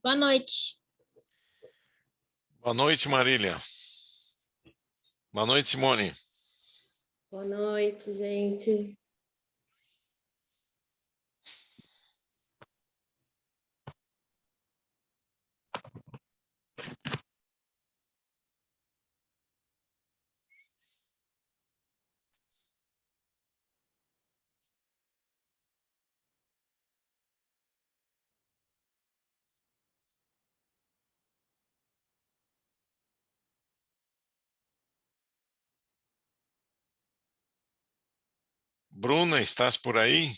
Boa noite. Boa noite, Marília. Boa noite, Simone. Boa noite, gente. Bruna, estás por aí?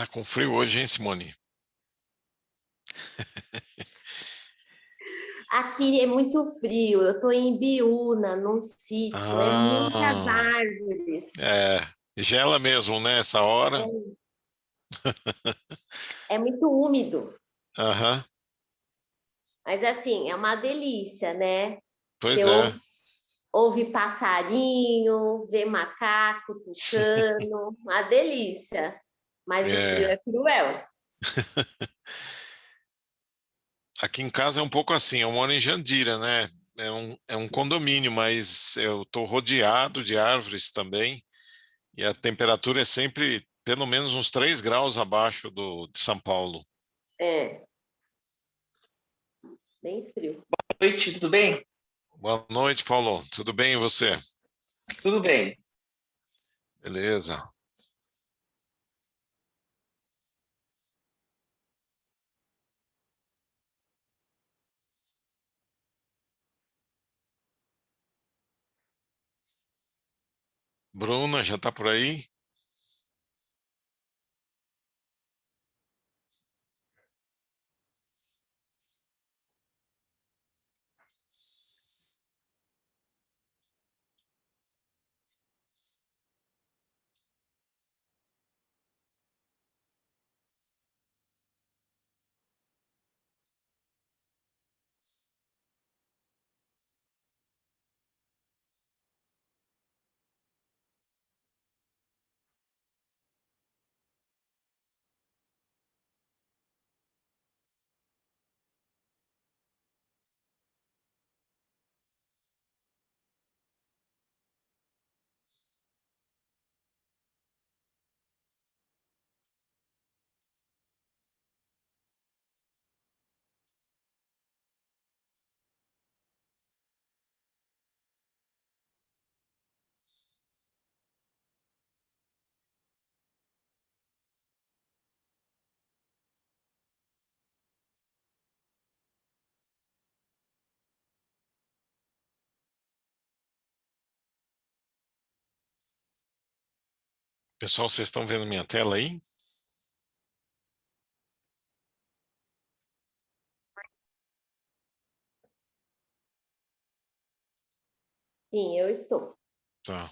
Tá com frio hoje, hein, Simone? Aqui é muito frio. Eu estou em Biúna, num sítio. É muitas Ah, árvores. gela mesmo, né, essa hora? É muito úmido. Aham, Mas assim, é uma delícia, né? pois Você é. ouve passarinho, vê macaco, tucano, uma delícia. Mas o frio É. é cruel. Aqui em casa é um pouco assim, eu moro em Jandira, né? É um condomínio, mas eu estou rodeado de árvores também, e a temperatura é sempre pelo menos uns 3 graus abaixo de São Paulo. É, bem frio. Boa noite, tudo bem? Boa noite, Paulo. Tudo bem e você? Tudo bem. Beleza. Bruna, já está por aí? Pessoal, vocês estão vendo minha tela aí? Sim, eu estou. Tá.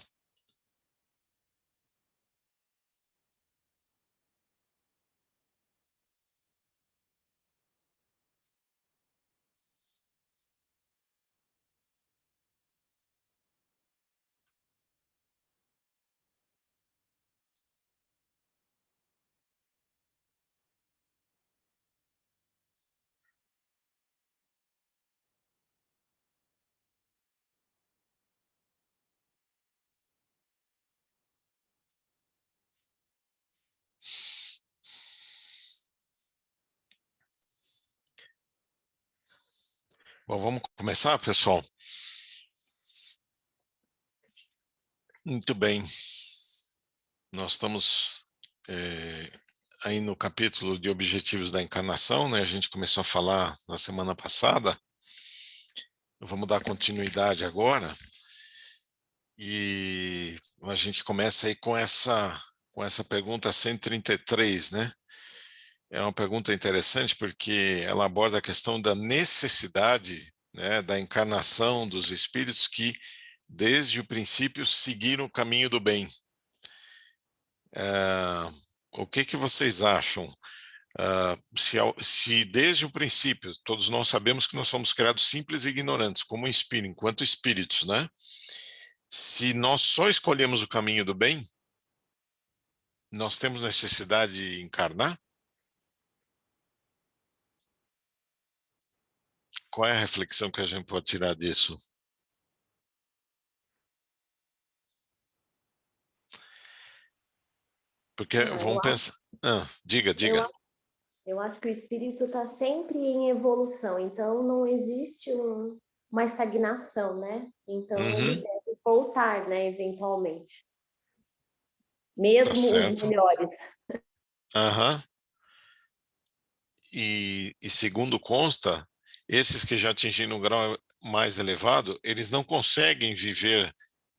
Bom, vamos começar, pessoal? Muito bem. Nós estamos aí no capítulo de objetivos da encarnação, né? A gente começou a falar na semana passada. Vamos dar continuidade agora. E a gente começa aí com essa pergunta 133, né? É uma pergunta interessante porque ela aborda a questão da necessidade né, da encarnação dos espíritos que, desde o princípio, seguiram o caminho do bem. O que vocês acham? Se desde o princípio, todos nós sabemos que nós somos criados simples e ignorantes, como espírito, enquanto espíritos, né? Se nós só escolhemos o caminho do bem, nós temos necessidade de encarnar? Qual é a reflexão que a gente pode tirar disso? Porque vamos pensar... diga. Eu acho que o espírito está sempre em evolução, então não existe uma estagnação, né? Então ele deve voltar, né, eventualmente. Mesmo os melhores. E segundo consta, esses que já atingiram um grau mais elevado, eles não conseguem viver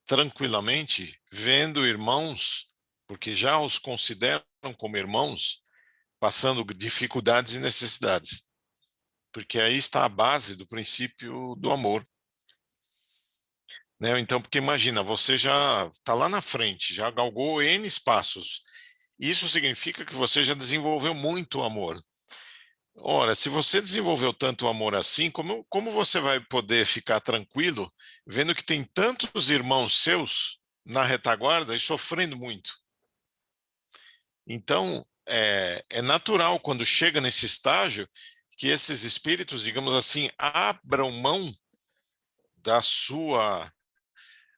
tranquilamente vendo irmãos, porque já os consideram como irmãos, passando dificuldades e necessidades. Porque aí está a base do princípio do amor. Né? Então, porque imagina, você já está lá na frente, já galgou N passos. Isso significa que você já desenvolveu muito amor. Ora, se você desenvolveu tanto amor assim, como você vai poder ficar tranquilo vendo que tem tantos irmãos seus na retaguarda e sofrendo muito? Então, é natural quando chega nesse estágio que esses espíritos, digamos assim, abram mão da sua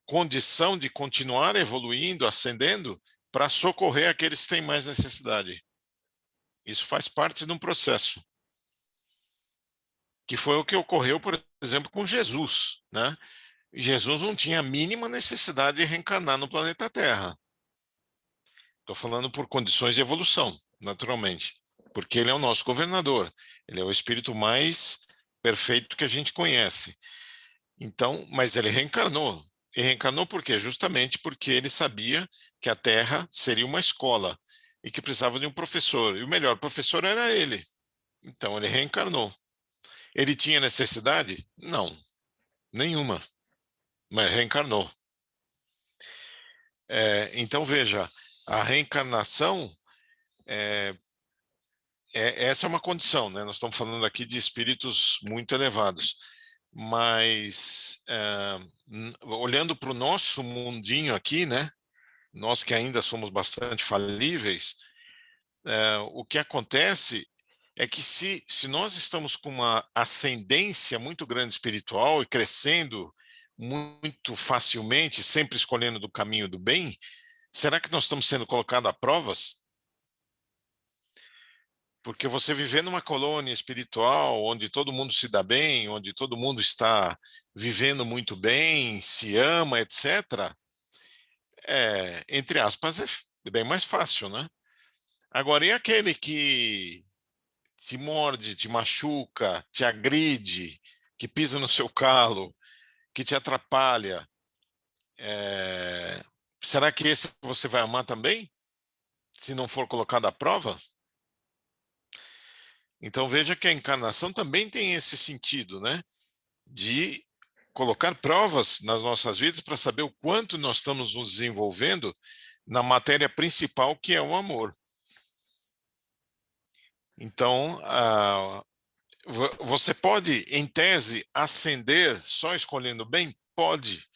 condição de continuar evoluindo, ascendendo, para socorrer aqueles que têm mais necessidade. Isso faz parte de um processo. Que foi o que ocorreu, por exemplo, com Jesus, né? Jesus não tinha a mínima necessidade de reencarnar no planeta Terra. Estou falando por condições de evolução, naturalmente, porque ele é o nosso governador, ele é o espírito mais perfeito que a gente conhece. Então, mas ele reencarnou. E reencarnou por quê? Justamente porque ele sabia que a Terra seria uma escola e que precisava de um professor. E o melhor professor era ele. Então, ele reencarnou. Ele tinha necessidade? Não, nenhuma, mas reencarnou. Então, veja, a reencarnação, essa é uma condição, né? Nós estamos falando aqui de espíritos muito elevados, mas olhando para o nosso mundinho aqui, né? Nós que ainda somos bastante falíveis, o que acontece é que se nós estamos com uma ascendência muito grande espiritual e crescendo muito facilmente, sempre escolhendo do caminho do bem, será que nós estamos sendo colocados a provas? Porque você viver numa colônia espiritual, onde todo mundo se dá bem, onde todo mundo está vivendo muito bem, se ama, etc., entre aspas, é bem mais fácil, né? Agora, e aquele que te morde, te machuca, te agride, que pisa no seu calo, que te atrapalha, será que esse você vai amar também, se não for colocado à prova? Então veja que a encarnação também tem esse sentido, né? De colocar provas nas nossas vidas para saber o quanto nós estamos nos desenvolvendo na matéria principal, que é o amor. Então, você pode, em tese, ascender só escolhendo bem? Pode.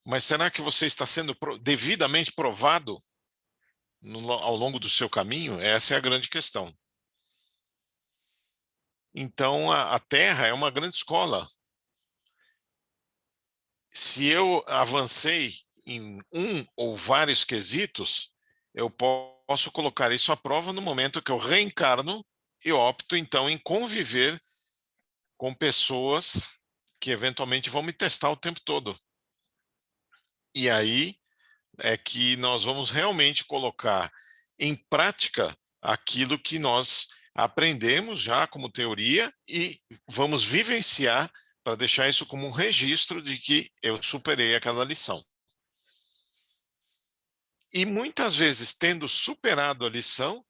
Mas será que você está sendo devidamente provado ao longo do seu caminho? Essa é a grande questão. Então, a Terra é uma grande escola. Se eu avancei em um ou vários quesitos, eu posso colocar isso à prova no momento que eu reencarno e opto, então, em conviver com pessoas que eventualmente vão me testar o tempo todo. E aí é que nós vamos realmente colocar em prática aquilo que nós aprendemos já como teoria e vamos vivenciar para deixar isso como um registro de que eu superei aquela lição. E muitas vezes, tendo superado a lição,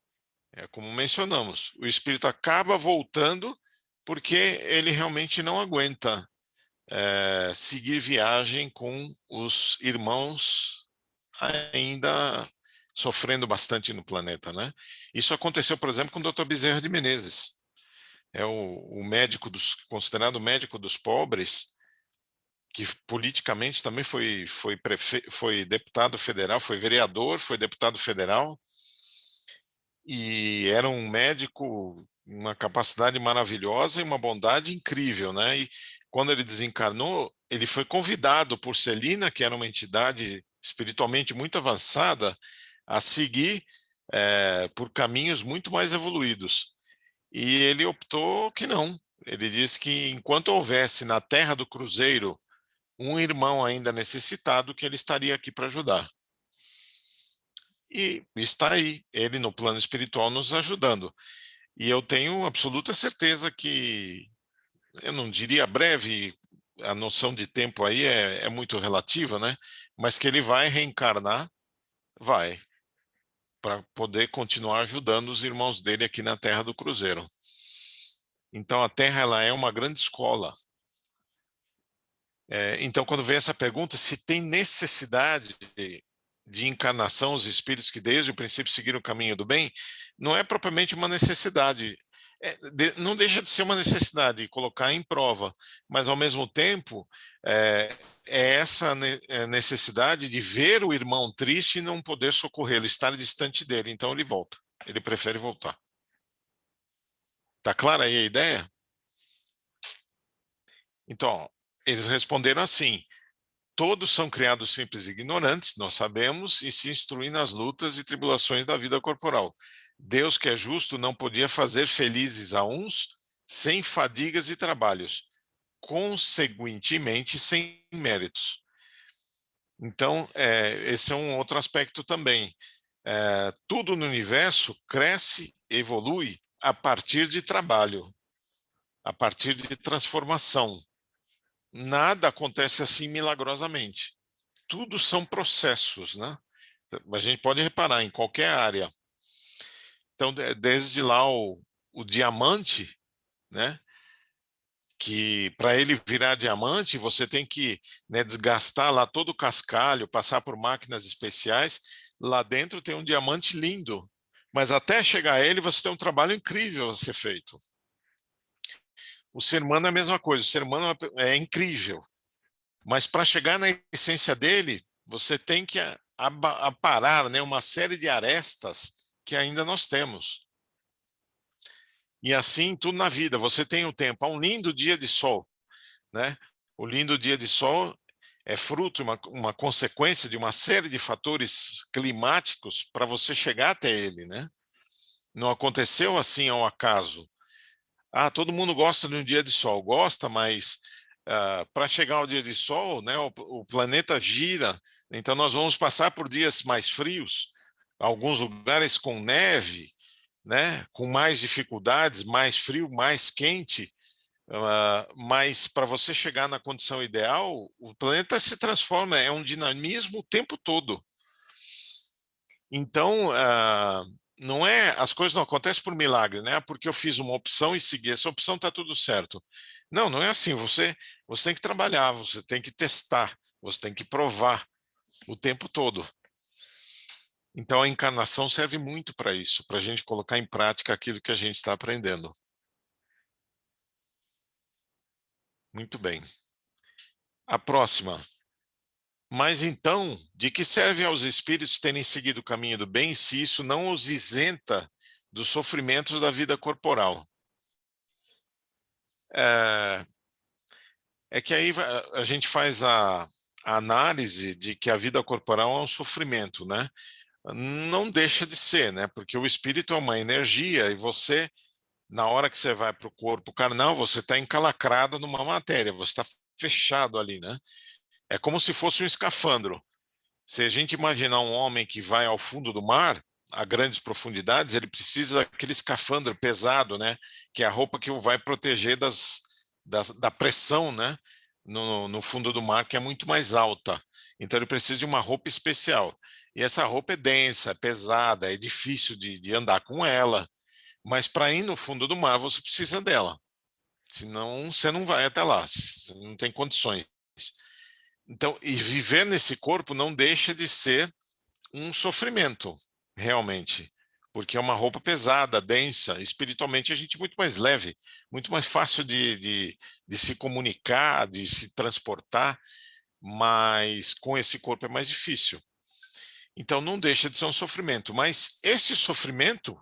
como mencionamos, o espírito acaba voltando porque ele realmente não aguenta seguir viagem com os irmãos ainda sofrendo bastante no planeta, né? Isso aconteceu, por exemplo, com o Dr. Bezerra de Menezes. É o médico considerado médico dos pobres, que politicamente também foi deputado federal, foi vereador, foi deputado federal, e era um médico, uma capacidade maravilhosa e uma bondade incrível, né? E quando ele desencarnou, ele foi convidado por Celina, que era uma entidade espiritualmente muito avançada, a seguir por caminhos muito mais evoluídos. E ele optou que não. Ele disse que enquanto houvesse na Terra do Cruzeiro um irmão ainda necessitado, que ele estaria aqui para ajudar. E está aí, ele no plano espiritual nos ajudando. E eu tenho absoluta certeza que, eu não diria breve, a noção de tempo aí é muito relativa, né? Mas que ele vai reencarnar, vai, para poder continuar ajudando os irmãos dele aqui na Terra do Cruzeiro. Então a Terra, ela é uma grande escola. Então, quando vem essa pergunta, se tem necessidade de encarnação, os espíritos que desde o princípio seguiram o caminho do bem, não é propriamente uma necessidade. Não deixa de ser uma necessidade colocar em prova, mas ao mesmo tempo é essa necessidade de ver o irmão triste e não poder socorrê-lo, estar distante dele. Então ele volta, ele prefere voltar. Tá clara aí a ideia? Então, eles responderam assim: todos são criados simples e ignorantes, nós sabemos, e se instruem nas lutas e tribulações da vida corporal. Deus, que é justo, não podia fazer felizes a uns sem fadigas e trabalhos, consequentemente sem méritos. Então, esse é um outro aspecto também. Tudo no universo cresce, evolui a partir de trabalho, a partir de transformação. Nada acontece assim milagrosamente. Tudo são processos, né? A gente pode reparar em qualquer área. Então, desde lá o diamante, né? Que para ele virar diamante, você tem que, né, desgastar lá todo o cascalho, passar por máquinas especiais. Lá dentro tem um diamante lindo, mas até chegar a ele você tem um trabalho incrível a ser feito. O ser humano é a mesma coisa, o ser humano é incrível, mas para chegar na essência dele, você tem que aparar, né, uma série de arestas que ainda nós temos. E assim, tudo na vida, você tem um tempo, há um lindo dia de sol, né? O lindo dia de sol é fruto, uma consequência de uma série de fatores climáticos para você chegar até ele, né? Não aconteceu assim ao acaso. Todo mundo gosta de um dia de sol, gosta, mas para chegar ao dia de sol, né, o planeta gira, então nós vamos passar por dias mais frios, alguns lugares com neve, né, com mais dificuldades, mais frio, mais quente, mas para você chegar na condição ideal, o planeta se transforma, é um dinamismo o tempo todo. Então, não é, as coisas não acontecem por milagre, né? Porque eu fiz uma opção e segui essa opção, está tudo certo. Não, não é assim. Você tem que trabalhar, você tem que testar, você tem que provar o tempo todo. Então a encarnação serve muito para isso, para a gente colocar em prática aquilo que a gente está aprendendo. Muito bem. A próxima. Mas então, de que serve aos espíritos terem seguido o caminho do bem se isso não os isenta dos sofrimentos da vida corporal? É que aí a gente faz a análise de que a vida corporal é um sofrimento, né? Não deixa de ser, né? Porque o espírito é uma energia e você, na hora que você vai para o corpo carnal, você está encalacrado numa matéria, você está fechado ali, né? É como se fosse um escafandro. Se a gente imaginar um homem que vai ao fundo do mar, a grandes profundidades, ele precisa daquele escafandro pesado, né? Que é a roupa que o vai proteger da pressão, né? No fundo do mar, que é muito mais alta. Então ele precisa de uma roupa especial. E essa roupa é densa, é pesada, é difícil de andar com ela. Mas para ir no fundo do mar, você precisa dela. senão você não vai até lá, você não tem condições. Então, e viver nesse corpo não deixa de ser um sofrimento, realmente, porque é uma roupa pesada, densa. Espiritualmente a gente é muito mais leve, muito mais fácil de se comunicar, de se transportar, mas com esse corpo é mais difícil. Então não deixa de ser um sofrimento, mas esse sofrimento,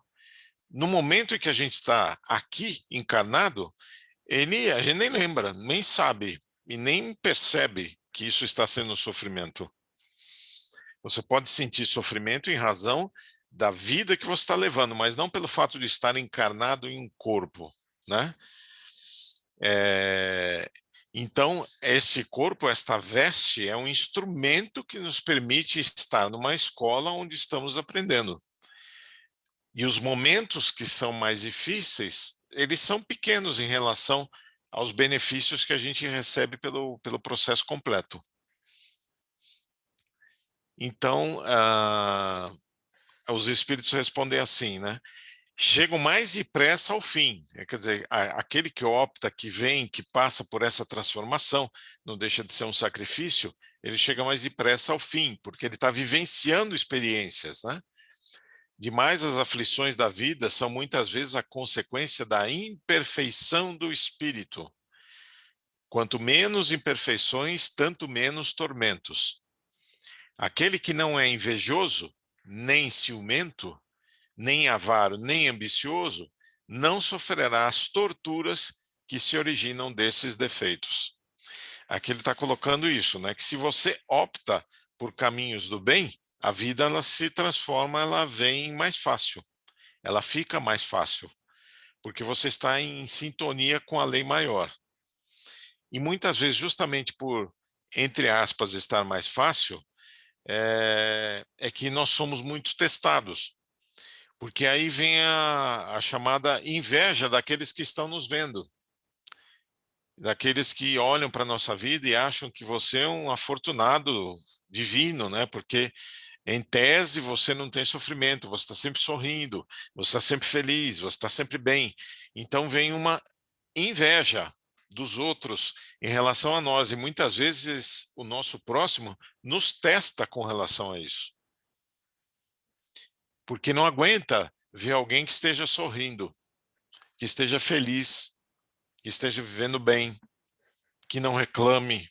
no momento em que a gente está aqui encarnado, a gente nem lembra, nem sabe e nem percebe que isso está sendo um sofrimento. Você pode sentir sofrimento em razão da vida que você está levando, mas não pelo fato de estar encarnado em um corpo, né? Então, esse corpo, esta veste, é um instrumento que nos permite estar numa escola onde estamos aprendendo. E os momentos que são mais difíceis, eles são pequenos em relação aos benefícios que a gente recebe pelo processo completo. Então, os espíritos respondem assim, né? Chegam mais depressa ao fim. Quer dizer, aquele que opta, que vem, que passa por essa transformação, não deixa de ser um sacrifício, ele chega mais depressa ao fim, porque ele está vivenciando experiências, né? Demais as aflições da vida são muitas vezes a consequência da imperfeição do espírito. Quanto menos imperfeições, tanto menos tormentos. Aquele que não é invejoso, nem ciumento, nem avaro, nem ambicioso, não sofrerá as torturas que se originam desses defeitos. Aqui ele está colocando isso, né? Que se você opta por caminhos do bem, a vida ela se transforma, ela vem mais fácil, ela fica mais fácil, porque você está em sintonia com a lei maior. E muitas vezes, justamente por, entre aspas, estar mais fácil, é que nós somos muito testados. Porque aí vem a chamada inveja daqueles que estão nos vendo, daqueles que olham para a nossa vida e acham que você é um afortunado divino, né? Porque, em tese, você não tem sofrimento, você está sempre sorrindo, você está sempre feliz, você está sempre bem. Então vem uma inveja dos outros em relação a nós, e muitas vezes o nosso próximo nos testa com relação a isso. Porque não aguenta ver alguém que esteja sorrindo, que esteja feliz, que esteja vivendo bem, que não reclame.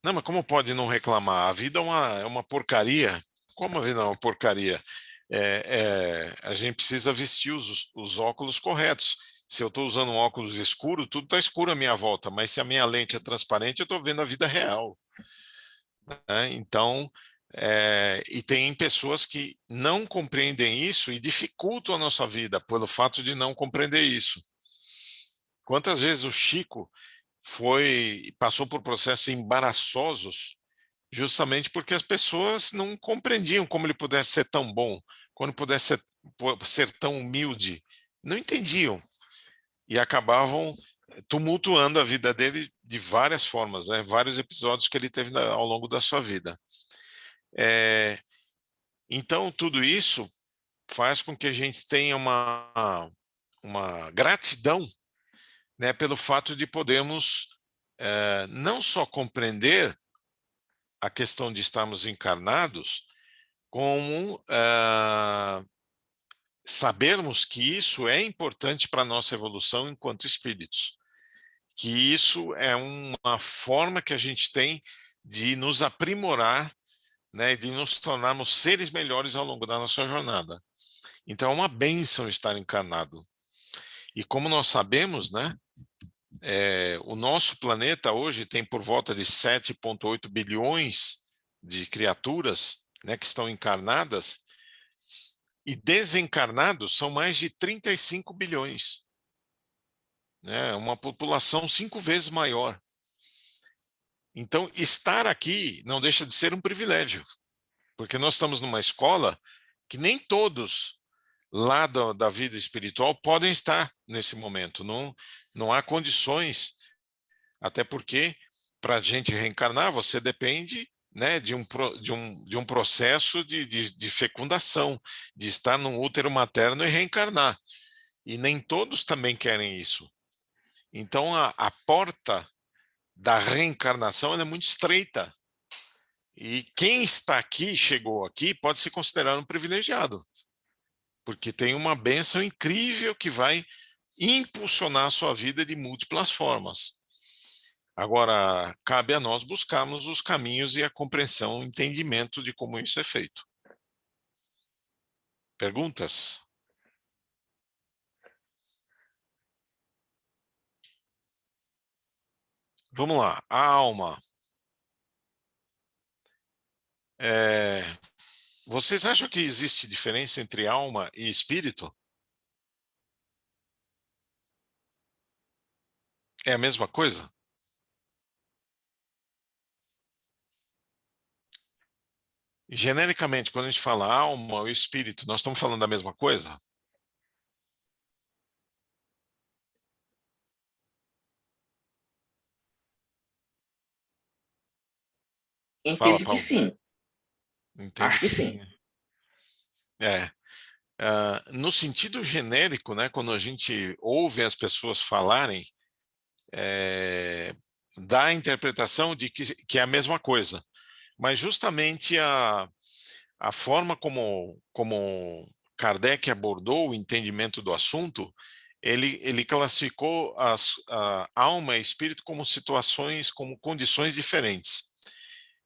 Não, mas como pode não reclamar? A vida é uma porcaria. Como a vida é uma porcaria? A gente precisa vestir os óculos corretos. Se eu estou usando um óculos escuro, tudo está escuro à minha volta, mas se a minha lente é transparente, eu estou vendo a vida real. Né? Então, e tem pessoas que não compreendem isso e dificultam a nossa vida pelo fato de não compreender isso. Quantas vezes o Chico passou por processos embaraçosos justamente porque as pessoas não compreendiam como ele pudesse ser tão bom, como pudesse ser tão humilde. Não entendiam e acabavam tumultuando a vida dele de várias formas, né? Vários episódios que ele teve ao longo da sua vida. Então, tudo isso faz com que a gente tenha uma gratidão, né, pelo fato de podermos não só compreender a questão de estarmos encarnados, como sabermos que isso é importante para a nossa evolução enquanto espíritos, que isso é uma forma que a gente tem de nos aprimorar, né, de nos tornarmos seres melhores ao longo da nossa jornada. Então é uma bênção estar encarnado. E como nós sabemos, né, o nosso planeta hoje tem por volta de 7,8 bilhões de criaturas, né, que estão encarnadas, e desencarnados são mais de 35 bilhões. Né, uma população 5 vezes maior. Então, estar aqui não deixa de ser um privilégio, porque nós estamos numa escola que nem todos lá da vida espiritual podem estar nesse momento. Não há condições, até porque para a gente reencarnar você depende, né, de um processo de fecundação, de estar num útero materno e reencarnar. E nem todos também querem isso. Então, a porta da reencarnação ela é muito estreita. E quem está aqui, chegou aqui, pode se considerar um privilegiado, porque tem uma bênção incrível que vai impulsionar a sua vida de múltiplas formas. Agora, cabe a nós buscarmos os caminhos e a compreensão, o entendimento de como isso é feito. Perguntas? Vamos lá. A alma. Vocês acham que existe diferença entre alma e espírito? É a mesma coisa? Genericamente, quando a gente fala alma ou espírito, nós estamos falando da mesma coisa? Fala, Entendo que Paulo. sim. Entende Acho que que sim, sim. né? No sentido genérico, né, quando a gente ouve as pessoas falarem, dá a interpretação de que é a mesma coisa. Mas justamente a forma como Kardec abordou o entendimento do assunto, ele classificou a alma e espírito como situações, como condições diferentes.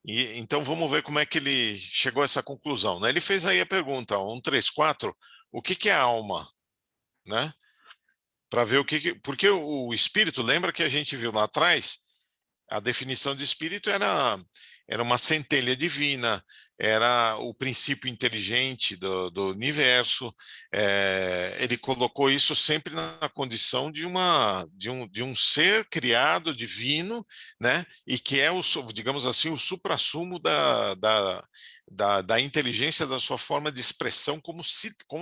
E, então vamos ver como é que ele chegou a essa conclusão, né? Ele fez aí a pergunta, 134, o que é a alma, né? Para ver porque o espírito, lembra que a gente viu lá atrás, a definição de espírito era uma centelha divina, era o princípio inteligente do universo. Ele colocou isso sempre na condição de um ser criado divino, né? E que é digamos assim, o suprassumo da inteligência, da sua forma de expressão como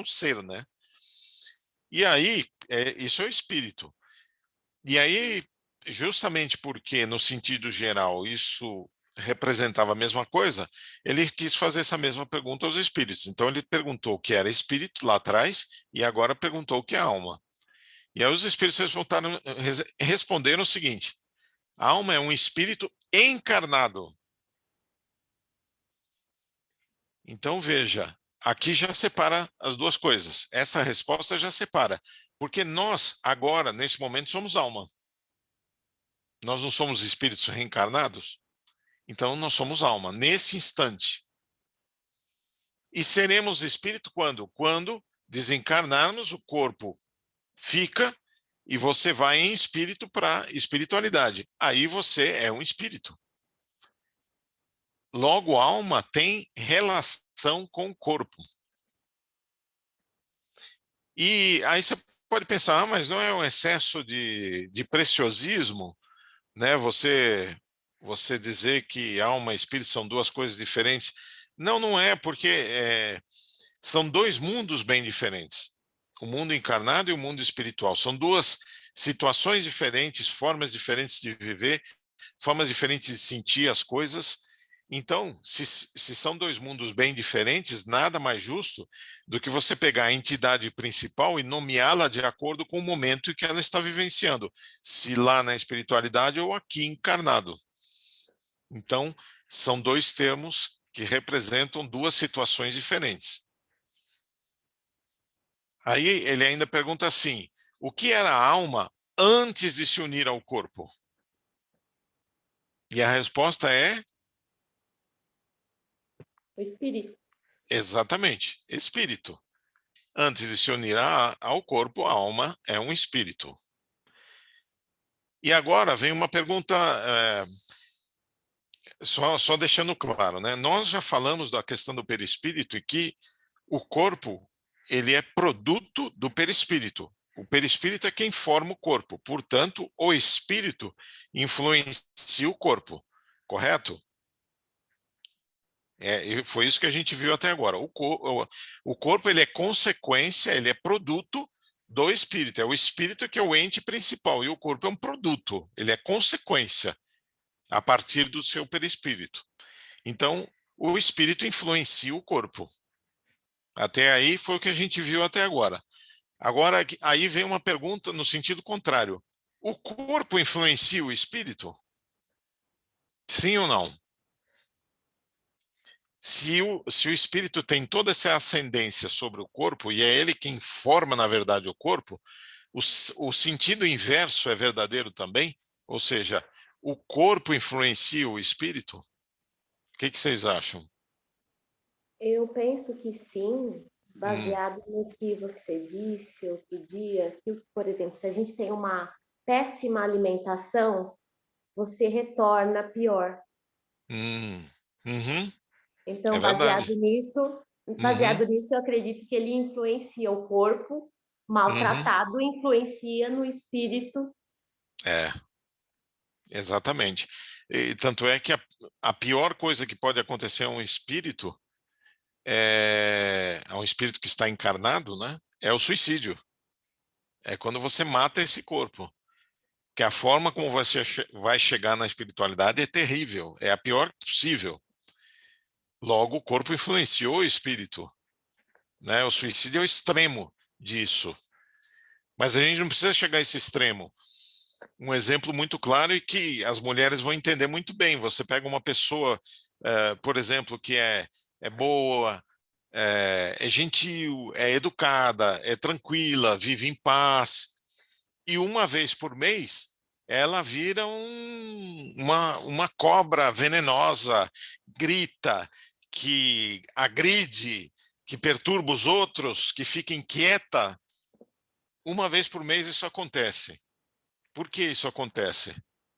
ser, né? E aí, isso é o espírito. E aí, justamente porque, no sentido geral, isso representava a mesma coisa, ele quis fazer essa mesma pergunta aos espíritos. Então, ele perguntou o que era espírito lá atrás e agora perguntou o que é alma. E aí, os espíritos responderam o seguinte: a alma é um espírito encarnado. Então, veja, aqui já separa as duas coisas. Essa resposta já separa. Porque nós, agora, nesse momento, somos alma. Nós não somos espíritos reencarnados? Então, nós somos alma, nesse instante. E seremos espírito quando? Quando desencarnarmos, o corpo fica e você vai em espírito para espiritualidade. Aí você é um espírito. Logo, a alma tem relação com o corpo. E aí você pode pensar, mas não é um excesso de preciosismo, né? Você dizer que alma e espírito são duas coisas diferentes. Não, não é, porque são dois mundos bem diferentes. O mundo encarnado e o mundo espiritual. São duas situações diferentes, formas diferentes de viver, formas diferentes de sentir as coisas. Então, se são dois mundos bem diferentes, nada mais justo do que você pegar a entidade principal e nomeá-la de acordo com o momento que ela está vivenciando, se lá na espiritualidade ou aqui encarnado. Então, são dois termos que representam duas situações diferentes. Aí ele ainda pergunta assim: o que era a alma antes de se unir ao corpo? E a resposta é: O espírito. exatamente, espírito. Antes de se unir ao corpo, a alma é um espírito. E agora vem uma pergunta, só deixando claro, né? Nós já falamos da questão do perispírito e que o corpo ele é produto do perispírito. O perispírito é quem forma o corpo, portanto, o espírito influencia o corpo, correto? E foi isso que a gente viu até agora. O corpo ele é consequência, ele é produto do espírito. É o espírito que é o ente principal e o corpo é um produto, ele é consequência a partir do seu perispírito. Então, o espírito influencia o corpo. Até aí foi o que a gente viu até agora. Agora, aí vem uma pergunta no sentido contrário. O corpo influencia o espírito? Sim ou não? Se o espírito tem toda essa ascendência sobre o corpo, e é ele quem forma, na verdade, o corpo, o sentido inverso é verdadeiro também? Ou seja, o corpo influencia o espírito? O que vocês acham? Eu penso que sim, Hum, baseado no que você disse outro dia, que, por exemplo, se a gente tem uma péssima alimentação, você retorna pior. uhum, é Então, verdade. Uhum, baseado nisso, eu acredito que ele influencia o corpo uhum, maltratado, influencia no espírito. é, exatamente. E, tanto é que a pior coisa que pode acontecer a um espírito que está encarnado, né? É o suicídio. É quando você mata esse corpo. Que a forma como você vai chegar na espiritualidade é terrível, é a pior possível. Logo, o corpo influenciou o espírito, né? O suicídio é o extremo disso. Mas a gente não precisa chegar a esse extremo. Um exemplo muito claro e que as mulheres vão entender muito bem. Você pega uma pessoa, por exemplo, que é boa, é gentil, é educada, é tranquila, vive em paz, e uma vez por mês ela vira uma cobra venenosa, grita, que agride, que perturba os outros, que fica inquieta. Uma vez por mês isso acontece. Por que isso acontece?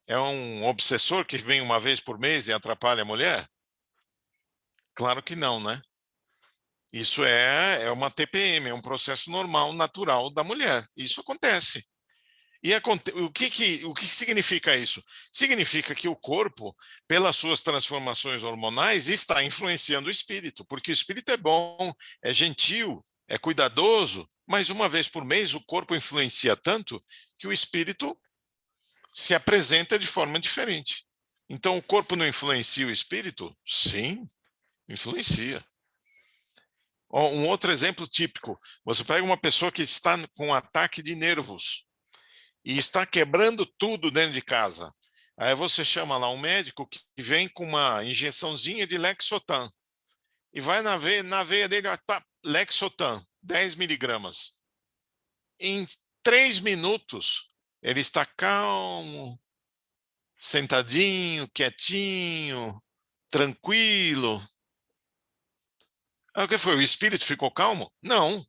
É um obsessor que vem uma vez por mês e atrapalha a mulher? Claro que não, né? Isso é uma TPM, é um processo normal, natural da mulher. Isso acontece. E o que significa isso? Significa que o corpo, pelas suas transformações hormonais, está influenciando o espírito, porque o espírito é bom, é gentil, é cuidadoso, mas uma vez por mês o corpo influencia tanto que o espírito se apresenta de forma diferente. Então, o corpo não influencia o espírito? Sim, influencia. Um outro exemplo típico: você pega uma pessoa que está com um ataque de nervos e está quebrando tudo dentro de casa. Aí você chama lá um médico que vem com uma injeçãozinha de Lexotan e vai na veia dele, ó, tá, Lexotan, 10 miligramas. Em 3 minutos, ele está calmo, sentadinho, quietinho, tranquilo. Aí o que foi? O espírito ficou calmo? Não,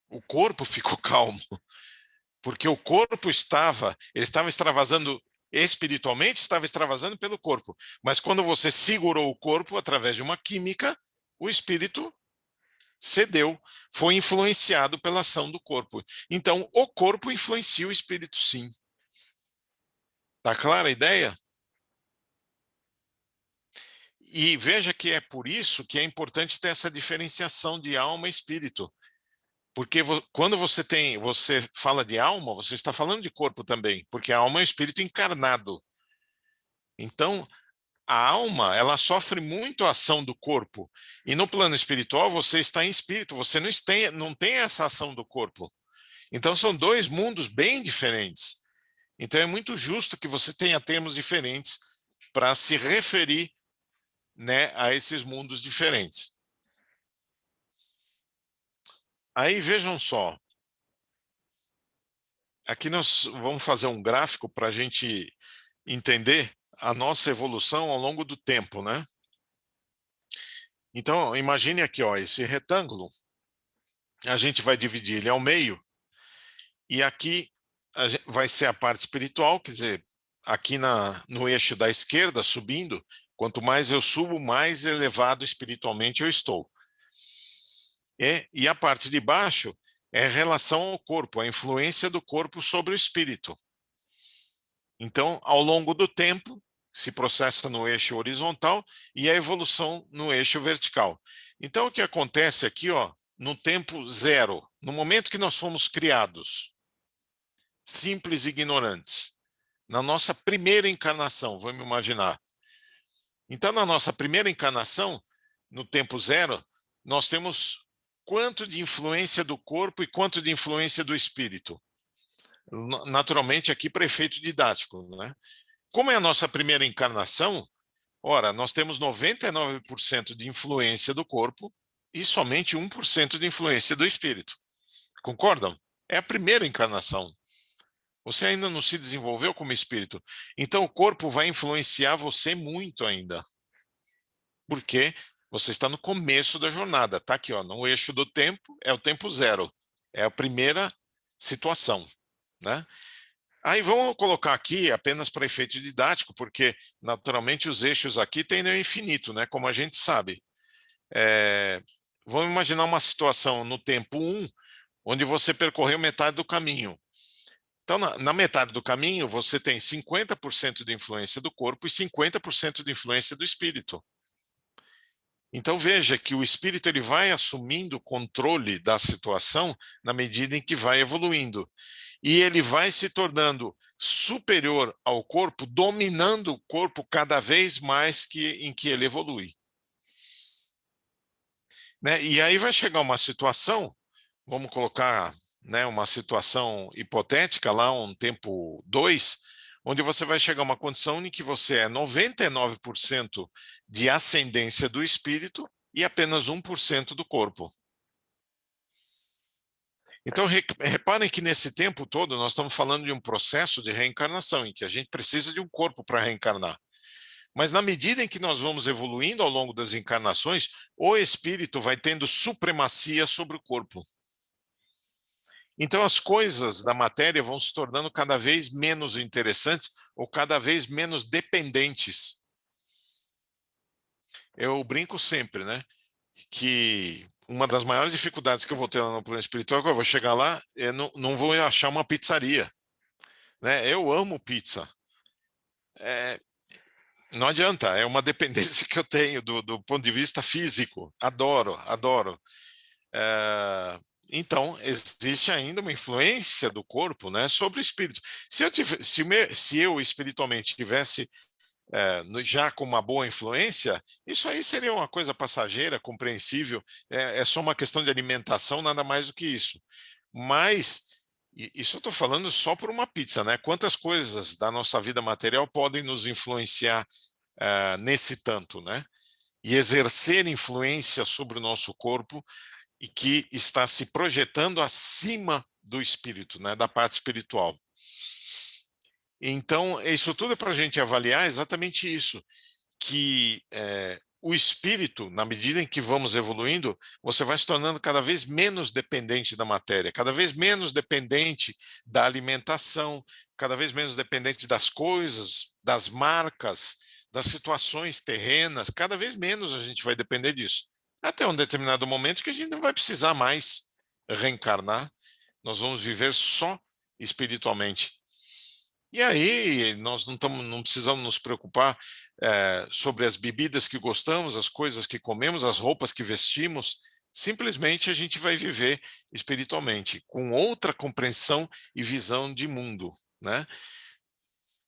o corpo ficou calmo, porque o corpo ele estava extravasando espiritualmente, estava extravasando pelo corpo. Mas quando você segurou o corpo através de uma química, o espírito cedeu, foi influenciado pela ação do corpo. Então, o corpo influencia o espírito, sim. Tá clara a ideia? E veja que é por isso que é importante ter essa diferenciação de alma e espírito. Porque quando você fala de alma, você está falando de corpo também, porque a alma é um espírito encarnado. Então, a alma, ela sofre muito a ação do corpo. E no plano espiritual, você está em espírito, você não tem essa ação do corpo. Então, são dois mundos bem diferentes. Então, é muito justo que você tenha termos diferentes para se referir, né, a esses mundos diferentes. Aí, vejam só. Aqui nós vamos fazer um gráfico para a gente entender a nossa evolução ao longo do tempo, né? Então, imagine aqui, ó, esse retângulo, a gente vai dividir ele ao meio, e aqui vai ser a parte espiritual, quer dizer, aqui no eixo da esquerda, subindo, quanto mais eu subo, mais elevado espiritualmente eu estou. E a parte de baixo é a relação ao corpo, a influência do corpo sobre o espírito. Então, ao longo do tempo, se processa no eixo horizontal e a evolução no eixo vertical. Então, o que acontece aqui, ó, no tempo zero, no momento que nós fomos criados, simples e ignorantes, na nossa primeira encarnação, vamos imaginar. Então, na nossa primeira encarnação, no tempo zero, nós temos quanto de influência do corpo e quanto de influência do espírito? naturalmente aqui para efeito didático, né? Como é a nossa primeira encarnação, ora, nós temos 99% de influência do corpo e somente 1% de influência do espírito. Concordam? É a primeira encarnação. Você ainda não se desenvolveu como espírito. Então o corpo vai influenciar você muito ainda. Porque você está no começo da jornada. Está aqui, ó, no eixo do tempo, é o tempo zero. É a primeira situação, né? Aí vamos colocar aqui apenas para efeito didático, porque naturalmente os eixos aqui tendem ao infinito, né? Como a gente sabe. Vamos imaginar uma situação no tempo 1, onde você percorreu metade do caminho. Então, na metade do caminho, você tem 50% de influência do corpo e 50% de influência do espírito. Então, veja que o espírito ele vai assumindo o controle da situação na medida em que vai evoluindo. E ele vai se tornando superior ao corpo, dominando o corpo cada vez mais em que ele evolui. Né? E aí vai chegar uma situação, vamos colocar, né, uma situação hipotética lá, um tempo 2, onde você vai chegar a uma condição em que você é 99% de ascendência do espírito e apenas 1% do corpo. Então, reparem que nesse tempo todo nós estamos falando de um processo de reencarnação, em que a gente precisa de um corpo para reencarnar. Mas na medida em que nós vamos evoluindo ao longo das encarnações, o espírito vai tendo supremacia sobre o corpo. Então as coisas da matéria vão se tornando cada vez menos interessantes ou cada vez menos dependentes. Eu brinco sempre, né, que uma das maiores dificuldades que eu vou ter lá no plano espiritual é que eu vou chegar lá e não vou achar uma pizzaria. Né? Eu amo pizza. Não adianta, é uma dependência que eu tenho do ponto de vista físico. Adoro, adoro. Então, existe ainda uma influência do corpo, né, sobre o espírito. Se eu espiritualmente tivesse já com uma boa influência, isso aí seria uma coisa passageira, compreensível, é só uma questão de alimentação, nada mais do que isso. Mas, isso eu estou falando só por uma pizza, né? Quantas coisas da nossa vida material podem nos influenciar nesse tanto, né? E exercer influência sobre o nosso corpo e que está se projetando acima do espírito, né? Da parte espiritual. Então, isso tudo é para a gente avaliar exatamente isso, que o espírito, na medida em que vamos evoluindo, você vai se tornando cada vez menos dependente da matéria, cada vez menos dependente da alimentação, cada vez menos dependente das coisas, das marcas, das situações terrenas, cada vez menos a gente vai depender disso. Até um determinado momento que a gente não vai precisar mais reencarnar, nós vamos viver só espiritualmente. E aí nós não precisamos nos preocupar sobre as bebidas que gostamos, as coisas que comemos, as roupas que vestimos. Simplesmente a gente vai viver espiritualmente, com outra compreensão e visão de mundo, né?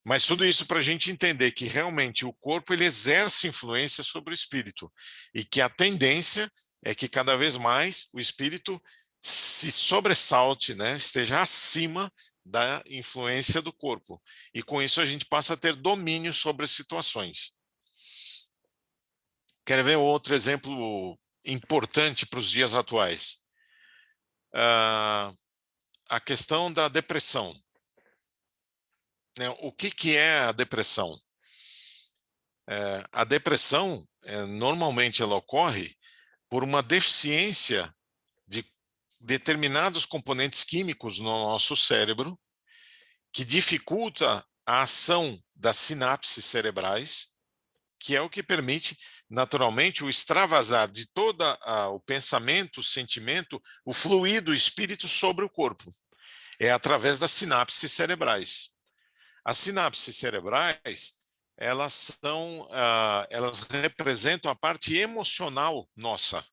Mas tudo isso para a gente entender que realmente o corpo ele exerce influência sobre o espírito e que a tendência é que cada vez mais o espírito se sobressalte, né? Esteja acima da influência do corpo. E com isso a gente passa a ter domínio sobre as situações. Quer ver outro exemplo importante para os dias atuais? A questão da depressão. O que é a depressão? A depressão, normalmente ela ocorre por uma deficiência de determinados componentes químicos no nosso cérebro que dificulta a ação das sinapses cerebrais, que é o que permite, naturalmente, o extravasar de todo o pensamento, o sentimento, o fluir do espírito sobre o corpo. É através das sinapses cerebrais. As sinapses cerebrais, elas representam a parte emocional nossa,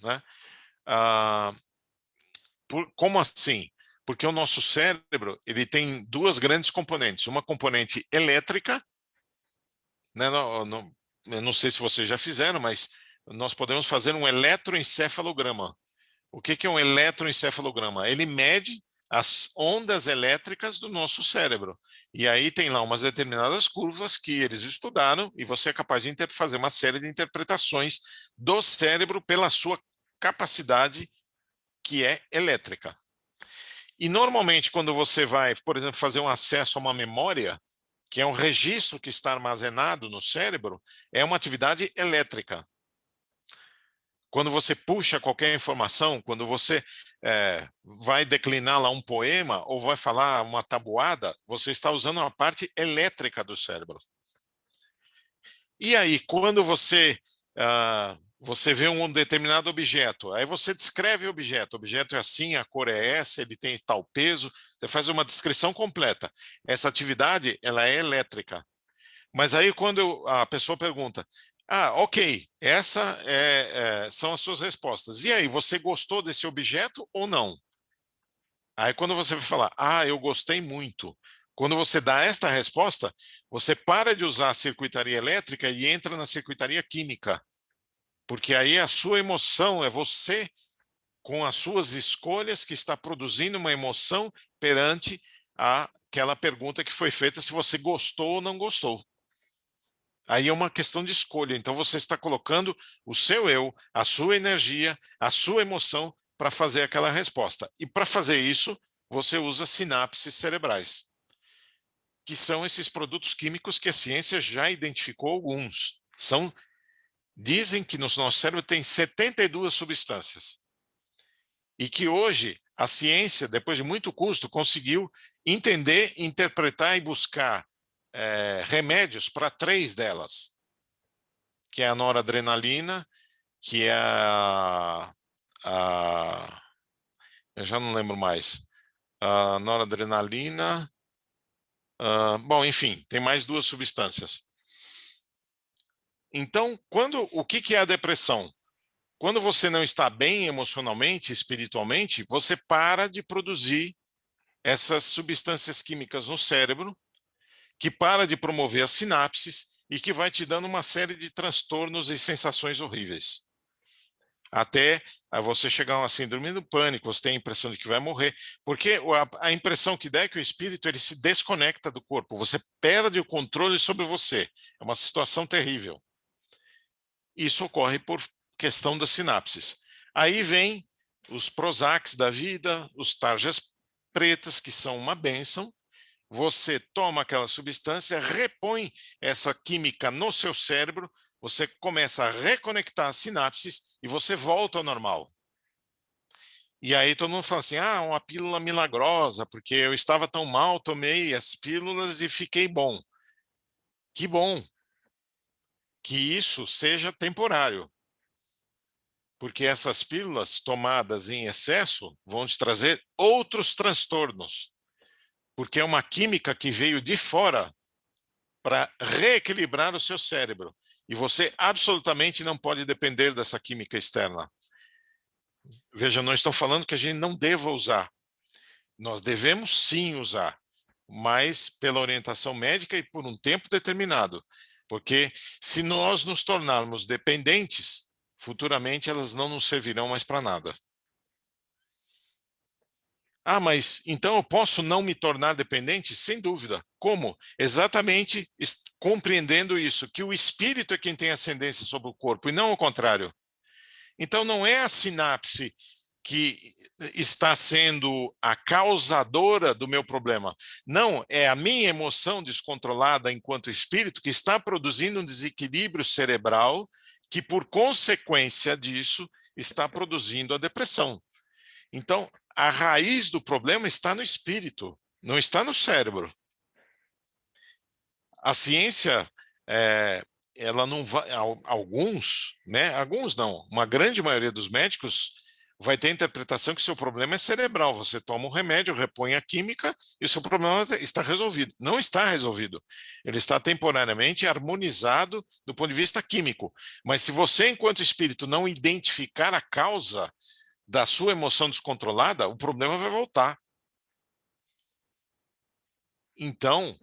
né? Como assim? Porque o nosso cérebro ele tem duas grandes componentes. Uma componente elétrica, né? Eu não sei se vocês já fizeram, mas nós podemos fazer um eletroencefalograma. O que é um eletroencefalograma? Ele mede as ondas elétricas do nosso cérebro. E aí tem lá umas determinadas curvas que eles estudaram e você é capaz de fazer uma série de interpretações do cérebro pela sua capacidade que é elétrica. E normalmente quando você vai, por exemplo, fazer um acesso a uma memória, que é um registro que está armazenado no cérebro, é uma atividade elétrica. Quando você puxa qualquer informação, quando você vai declinar lá um poema ou vai falar uma tabuada, você está usando uma parte elétrica do cérebro. E aí, quando você vê um determinado objeto, aí você descreve o objeto é assim, a cor é essa, ele tem tal peso, você faz uma descrição completa. Essa atividade, ela é elétrica. Mas aí quando a pessoa pergunta, ok, são as suas respostas. E aí, você gostou desse objeto ou não? Aí quando você vai falar, eu gostei muito. Quando você dá esta resposta, você para de usar a circuitaria elétrica e entra na circuitaria química. Porque aí a sua emoção é você, com as suas escolhas, que está produzindo uma emoção perante aquela pergunta que foi feita, se você gostou ou não gostou. Aí é uma questão de escolha. Então você está colocando o seu eu, a sua energia, a sua emoção para fazer aquela resposta. E para fazer isso, você usa sinapses cerebrais, que são esses produtos químicos que a ciência já identificou alguns. Dizem que no nosso cérebro tem 72 substâncias. E que hoje a ciência, depois de muito custo, conseguiu entender, interpretar e buscar remédios para 3 delas, que é a noradrenalina, que é eu já não lembro mais, a noradrenalina, bom, enfim, tem mais 2 substâncias. Então, o que é a depressão? Quando você não está bem emocionalmente, espiritualmente, você para de produzir essas substâncias químicas no cérebro, que para de promover as sinapses e que vai te dando uma série de transtornos e sensações horríveis. Até você chegar a uma síndrome do pânico, você tem a impressão de que vai morrer, porque a impressão que dá é que o espírito ele se desconecta do corpo, você perde o controle sobre você. É uma situação terrível. Isso ocorre por questão das sinapses. Aí vem os Prozacs da vida, os tarjas pretas, que são uma bênção. Você toma aquela substância, repõe essa química no seu cérebro, você começa a reconectar as sinapses e você volta ao normal. E aí todo mundo fala assim, uma pílula milagrosa, porque eu estava tão mal, tomei as pílulas e fiquei bom. Que bom que isso seja temporário. Porque essas pílulas tomadas em excesso vão te trazer outros transtornos. Porque é uma química que veio de fora para reequilibrar o seu cérebro. E você absolutamente não pode depender dessa química externa. Veja, não estou falando que a gente não deva usar. Nós devemos sim usar, mas pela orientação médica e por um tempo determinado. Porque se nós nos tornarmos dependentes, futuramente elas não nos servirão mais para nada. Mas então eu posso não me tornar dependente? Sem dúvida. Como? Exatamente compreendendo isso, que o espírito é quem tem ascendência sobre o corpo e não o contrário. Então não é a sinapse que está sendo a causadora do meu problema. Não, é a minha emoção descontrolada enquanto espírito que está produzindo um desequilíbrio cerebral que, por consequência disso, está produzindo a depressão. Então, a raiz do problema está no espírito, não está no cérebro. A ciência, ela não vai, alguns não, uma grande maioria dos médicos vai ter a interpretação que seu problema é cerebral. Você toma um remédio, repõe a química e o seu problema está resolvido. Não está resolvido. Ele está temporariamente harmonizado do ponto de vista químico. Mas se você, enquanto espírito, não identificar a causa da sua emoção descontrolada, o problema vai voltar. Então,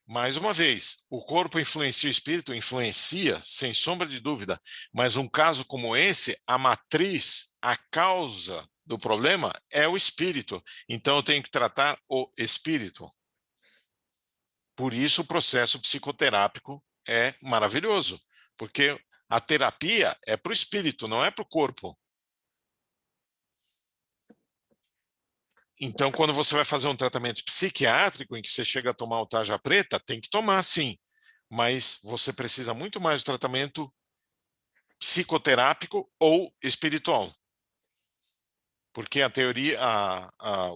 mais uma vez, o corpo influencia o espírito? Influencia, sem sombra de dúvida. Mas um caso como esse, a matriz, a causa do problema é o espírito. Então, eu tenho que tratar o espírito. Por isso, o processo psicoterápico é maravilhoso, porque a terapia é para o espírito, não é para o corpo. Então, quando você vai fazer um tratamento psiquiátrico, em que você chega a tomar o tarja preta, tem que tomar sim, mas você precisa muito mais do tratamento psicoterápico ou espiritual. Porque a teoria,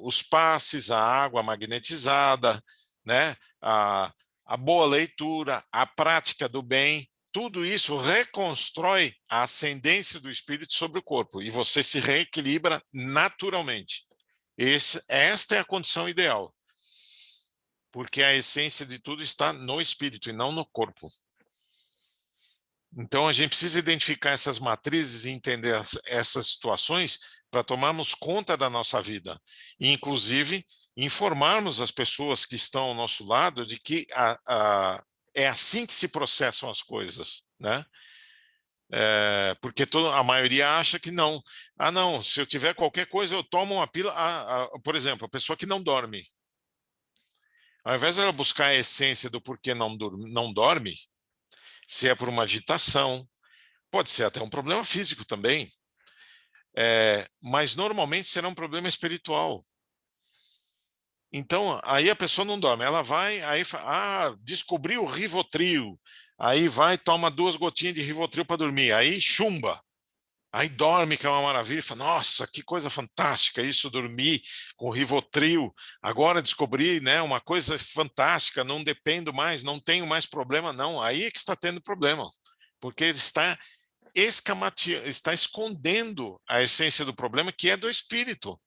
os passes, a água magnetizada, né, a boa leitura, a prática do bem, tudo isso reconstrói a ascendência do espírito sobre o corpo e você se reequilibra naturalmente. Esta é a condição ideal, porque a essência de tudo está no espírito e não no corpo. Então, a gente precisa identificar essas matrizes e entender essas situações para tomarmos conta da nossa vida. E, inclusive, informarmos as pessoas que estão ao nosso lado de que é assim que se processam as coisas, né? Porque a maioria acha que não. Ah, não, se eu tiver qualquer coisa, eu tomo uma pílula. Por exemplo, a pessoa que não dorme. Ao invés de ela buscar a essência do porquê não dorme, se é por uma agitação, pode ser até um problema físico também, mas normalmente será um problema espiritual. Então, aí a pessoa não dorme, ela vai, aí descobriu o Rivotril, aí vai, toma 2 gotinhas de Rivotril para dormir, aí chumba, aí dorme, que é uma maravilha, e fala, nossa, que coisa fantástica isso, dormir com Rivotril, agora descobri, né, uma coisa fantástica, não dependo mais, não tenho mais problema, não, aí é que está tendo problema, porque ele está escondendo a essência do problema, que é do espírito.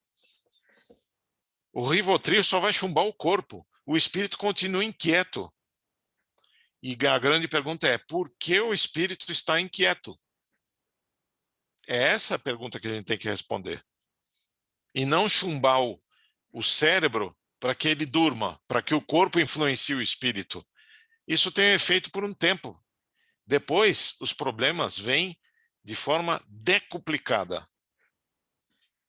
O Rivotril só vai chumbar o corpo, o espírito continua inquieto. E a grande pergunta é, por que o espírito está inquieto? É essa a pergunta que a gente tem que responder. E não chumbar o cérebro para que ele durma, para que o corpo influencie o espírito. Isso tem efeito por um tempo. Depois, os problemas vêm de forma decuplicada.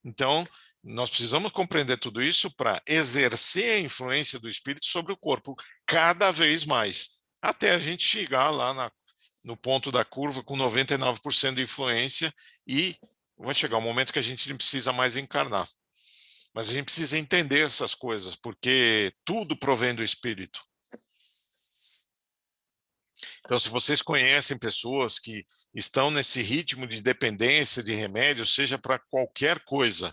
Então, nós precisamos compreender tudo isso para exercer a influência do espírito sobre o corpo cada vez mais, até a gente chegar lá no ponto da curva com 99% de influência e vai chegar um momento que a gente não precisa mais encarnar. Mas a gente precisa entender essas coisas, porque tudo provém do espírito. Então, se vocês conhecem pessoas que estão nesse ritmo de dependência de remédio, seja para qualquer coisa,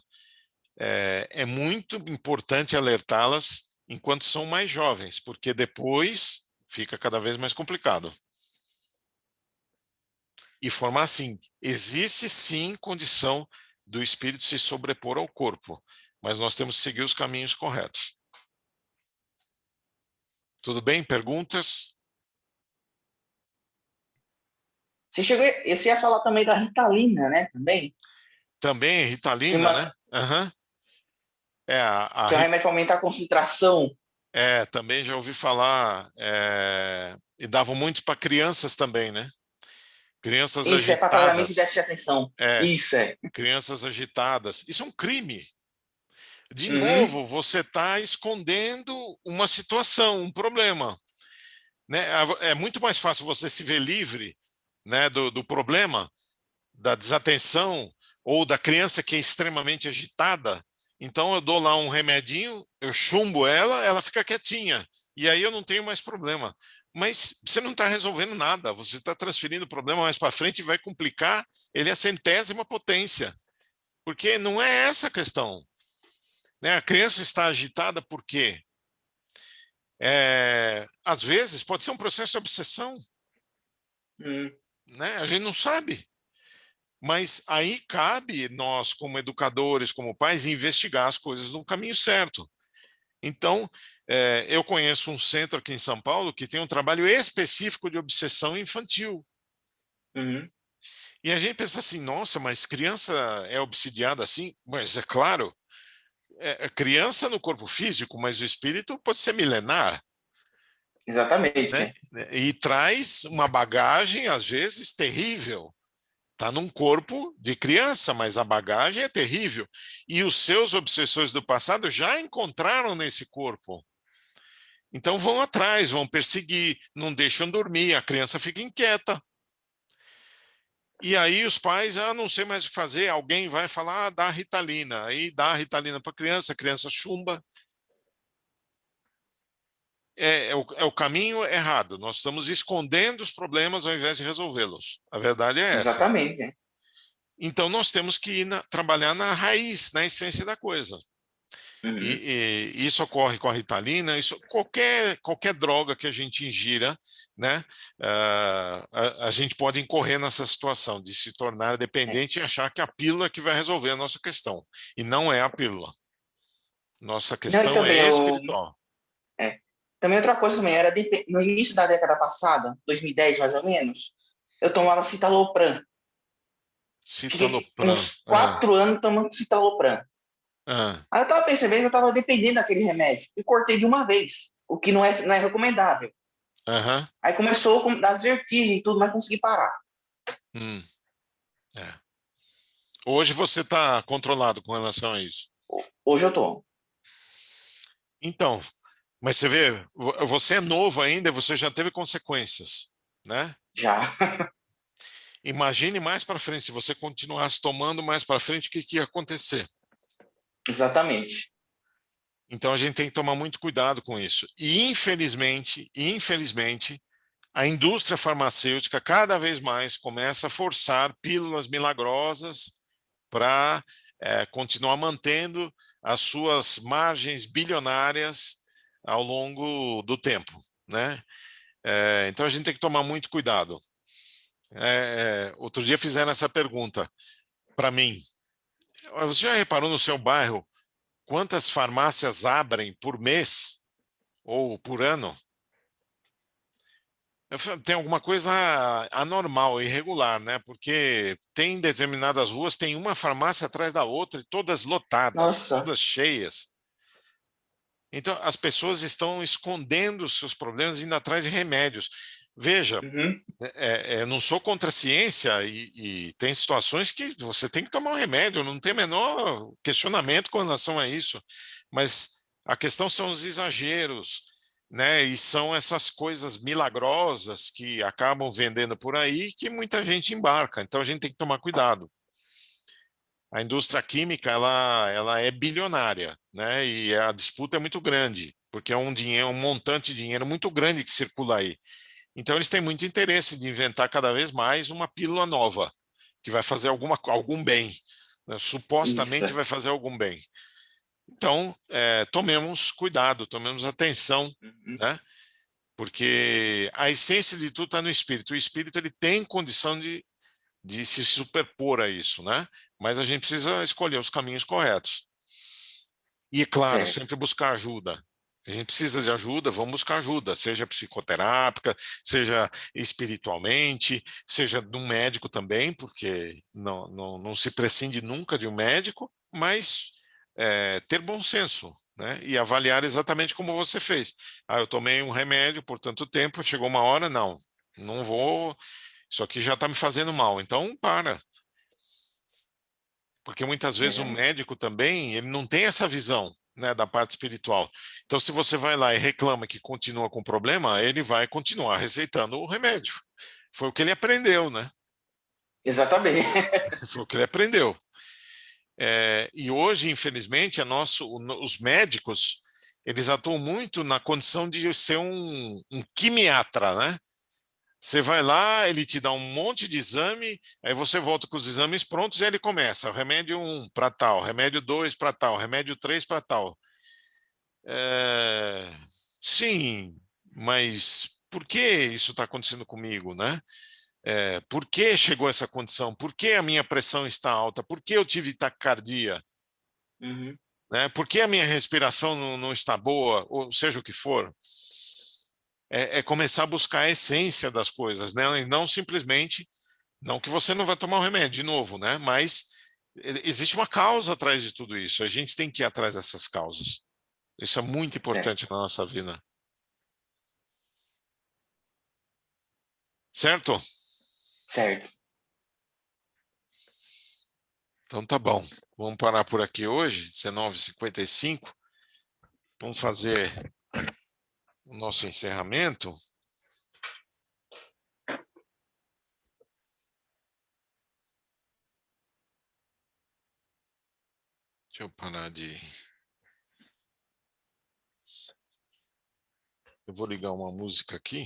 é muito importante alertá-las enquanto são mais jovens, porque depois fica cada vez mais complicado. E formar assim, existe sim condição do espírito se sobrepor ao corpo, mas nós temos que seguir os caminhos corretos. Tudo bem? Perguntas? Você ia falar também da Ritalina, né? Também, Ritalina, né? Uhum. Que é um remédio para aumentar a concentração. Também já ouvi falar. E davam muito para crianças também, né? Crianças Isso, agitadas. é para tratamento de déficit de atenção. Isso é. Crianças agitadas. Isso é um crime. De novo, você está escondendo uma situação, um problema. Né? É muito mais fácil você se ver livre, né, do problema, da desatenção, ou da criança que é extremamente agitada. Então eu dou lá um remedinho, eu chumbo ela fica quietinha. E aí eu não tenho mais problema. Mas você não está resolvendo nada, você está transferindo o problema mais para frente e vai complicar ele a 100ª potência. Porque não é essa a questão. Né? A criança está agitada por quê? Às vezes pode ser um processo de obsessão. Né? A gente não sabe. Mas aí cabe nós, como educadores, como pais, investigar as coisas no caminho certo. Então, eu conheço um centro aqui em São Paulo que tem um trabalho específico de obsessão infantil. E a gente pensa assim, nossa, mas criança é obsidiada assim? Mas é claro, criança no corpo físico, mas o espírito pode ser milenar. Exatamente. Né? E traz uma bagagem, às vezes, terrível. está num corpo de criança, mas a bagagem é terrível. E os seus obsessores do passado já encontraram nesse corpo. Então vão atrás, vão perseguir, não deixam dormir, a criança fica inquieta. E aí os pais, não sei mais o que fazer, alguém vai falar, dá Ritalina. Aí dá a Ritalina para a criança chumba. É o caminho errado. Nós estamos escondendo os problemas ao invés de resolvê-los. A verdade é essa. Exatamente. Né? Então nós temos que trabalhar na raiz, na essência da coisa. Uhum. E isso ocorre com a Ritalina, qualquer droga que a gente ingira, né, a gente pode incorrer nessa situação de se tornar dependente e achar que a pílula é que vai resolver a nossa questão. E não é a pílula. Nossa Não, e questão é também espiritual. também outra coisa também, no início da década passada, 2010 mais ou menos, eu tomava citalopram. Fiquei Citalopram. uns 4 anos tomando citalopram. Aí eu estava percebendo que eu estava dependendo daquele remédio e cortei de uma vez, o que não é recomendável. Aí começou com das vertigens e tudo, mas consegui parar. Hoje você está controlado com relação a isso? Hoje eu tô. Então, mas você vê, você é novo ainda, você já teve consequências, né? Já. Imagine mais para frente, se você continuasse tomando mais para frente, o que ia acontecer? Exatamente. Então a gente tem que tomar muito cuidado com isso. E infelizmente, a indústria farmacêutica cada vez mais começa a forçar pílulas milagrosas para continuar mantendo as suas margens bilionárias ao longo do tempo, né? Então a gente tem que tomar muito cuidado. Outro dia fizeram essa pergunta para mim. Você já reparou no seu bairro quantas farmácias abrem por mês ou por ano? Tem alguma coisa anormal, irregular, né? Porque tem determinadas ruas, tem uma farmácia atrás da outra e todas lotadas, Nossa. todas cheias. Então, as pessoas estão escondendo os seus problemas, indo atrás de remédios. Veja, não sou contra a ciência e tem situações que você tem que tomar um remédio, não tem menor questionamento com relação a isso. Mas a questão são os exageros, né? E são essas coisas milagrosas que acabam vendendo por aí que muita gente embarca. Então a gente tem que tomar cuidado. A indústria química ela é bilionária, né? E a disputa é muito grande, porque é um montante de dinheiro muito grande que circula aí. Então eles têm muito interesse de inventar cada vez mais uma pílula nova que vai fazer algum bem, né? Supostamente Isso. vai fazer algum bem. Então tomemos cuidado, tomemos atenção, né? Porque a essência de tudo está no espírito. O espírito ele tem condição de se superpor a isso, né? Mas a gente precisa escolher os caminhos corretos. E, é claro, Certo. sempre buscar ajuda. A gente precisa de ajuda, vamos buscar ajuda, seja psicoterápica, seja espiritualmente, seja de um médico também, porque não se prescinde nunca de um médico, mas ter bom senso, né? E avaliar exatamente como você fez. Eu tomei um remédio por tanto tempo, chegou uma hora, não vou, isso aqui já está me fazendo mal, então para. Porque muitas vezes o médico também, ele não tem essa visão, né, da parte espiritual. Então, se você vai lá e reclama que continua com problema, ele vai continuar receitando o remédio. Foi o que ele aprendeu, né? Exatamente. Foi o que ele aprendeu. E hoje, infelizmente, os médicos, eles atuam muito na condição de ser um quimiatra, né? Você vai lá, ele te dá um monte de exame, aí você volta com os exames prontos e ele começa. Remédio 1 para tal, remédio 2 para tal, remédio 3 para tal. Sim, mas por que isso está acontecendo comigo, né? Por que chegou essa condição? Por que a minha pressão está alta? Por que eu tive taquicardia? Né? Por que a minha respiração não está boa? Ou seja o que for. Começar a buscar a essência das coisas, né? E não simplesmente, não que você não vai tomar o remédio de novo, né? Mas existe uma causa atrás de tudo isso. A gente tem que ir atrás dessas causas. Isso é muito importante na nossa vida. Certo? Certo. Então tá bom. Vamos parar por aqui hoje, 19h55. Vamos fazer o nosso encerramento. Deixa eu parar de... Eu vou ligar uma música aqui.